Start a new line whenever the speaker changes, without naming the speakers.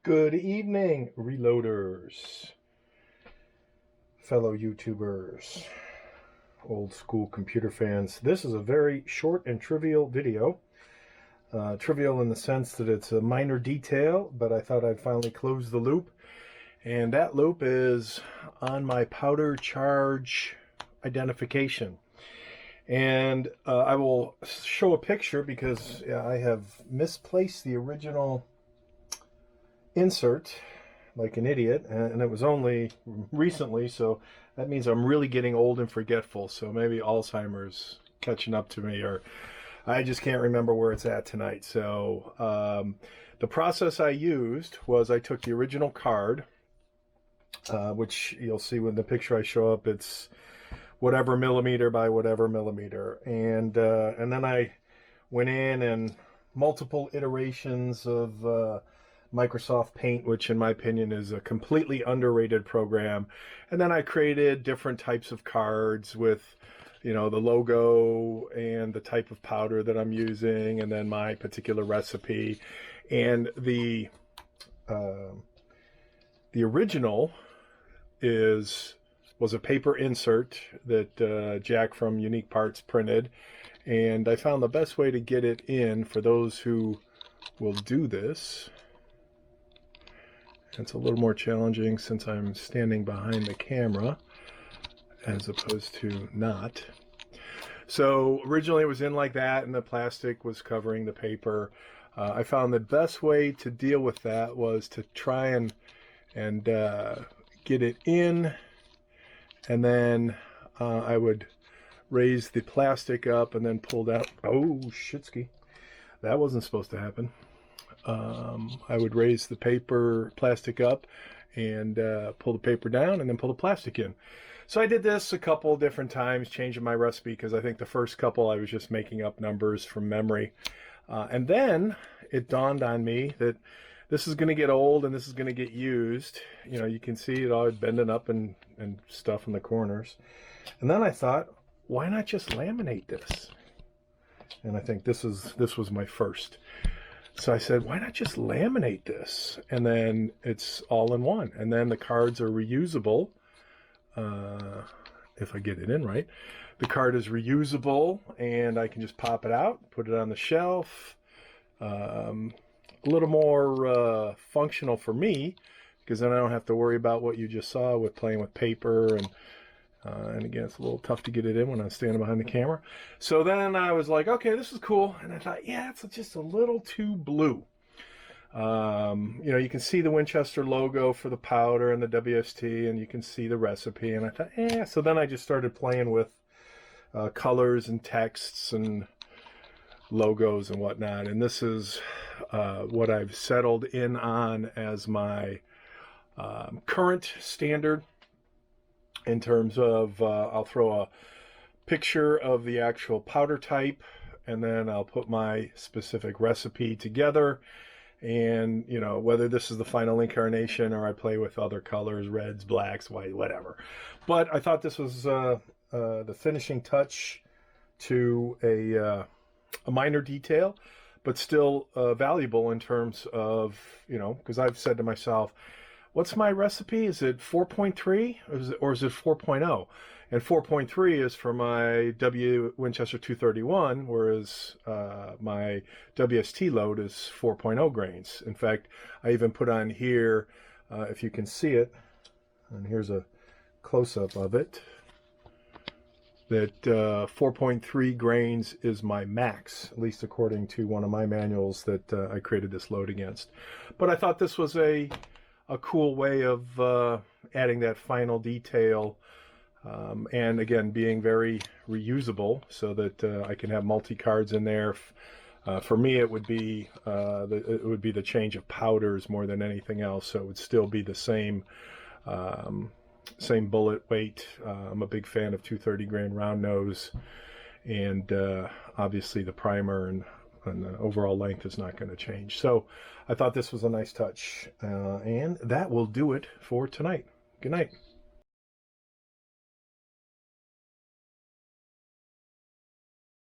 Good evening, reloaders, fellow YouTubers, old school computer fans. This is a very short and trivial video. Trivial in the sense that it's a minor detail, but I thought I'd finally close the loop. And that loop is on my powder charge identification. And I will show a picture because I have misplaced the original insert like an idiot, and it was only recently, so that means I'm really getting old and forgetful. So maybe Alzheimer's catching up to me, or I just can't remember where it's at tonight. So the process I used was I took the original card, which you'll see when the picture I show up, it's whatever millimeter by whatever millimeter, and then I went in and multiple iterations of Microsoft Paint, which in my opinion is a completely underrated program. And then I created different types of cards with, you know, the logo and the type of powder that I'm using, and then my particular recipe. And the original was a paper insert that Jack from Unique Parts printed. And I found the best way to get it in for those who will do this. It's a little more challenging since I'm standing behind the camera as opposed to not. So originally it was in like that and the plastic was covering the paper. I found the best way to deal with that was to try and get it in, and then I would raise the plastic up and then pull down. Oh, shitski. That wasn't supposed to happen. I would raise the plastic up and pull the paper down and then pull the plastic in. So I did this a couple different times, changing my recipe, because I think the first couple I was just making up numbers from memory. And then it dawned on me that this is going to get old and this is going to get used. You know, you can see it all bending up and stuff in the corners. And then I thought, why not just laminate this? And I think this was my first. So I said, why not just laminate this? And then it's all in one. And then the cards are reusable. If I get it in right. The card is reusable, and I can just pop it out, put it on the shelf. A little more functional for me, because then I don't have to worry about what you just saw with playing with paper, and again, it's a little tough to get it in when I'm standing behind the camera. So then I was like, okay, this is cool. And I thought, yeah, it's just a little too blue. You know, you can see the Winchester logo for the powder and the WST, and you can see the recipe. And I thought, eh. So then I just started playing with colors and texts and logos and whatnot. And this is what I've settled in on as my current standard. In terms of, I'll throw a picture of the actual powder type, and then I'll put my specific recipe together. And, you know, whether this is the final incarnation or I play with other colors, reds, blacks, white, whatever. But I thought this was the finishing touch to a minor detail, but still valuable in terms of, you know, because I've said to myself, what's my recipe? Is it 4.3 or is it 4.0? And 4.3 is for my Winchester 231, whereas my WST load is 4.0 grains. In fact, I even put on here, if you can see it, and here's a close-up of it, that 4.3 grains is my max, at least according to one of my manuals that I created this load against. But I thought this was a cool way of adding that final detail, and again being very reusable, so that I can have multi-cards in there. For me, it would be the change of powders more than anything else, so it would still be the same bullet weight. I'm a big fan of 230 grain round nose, and obviously the primer and the overall length is not going to change. So I thought this was a nice touch, and that will do it for tonight. Good night.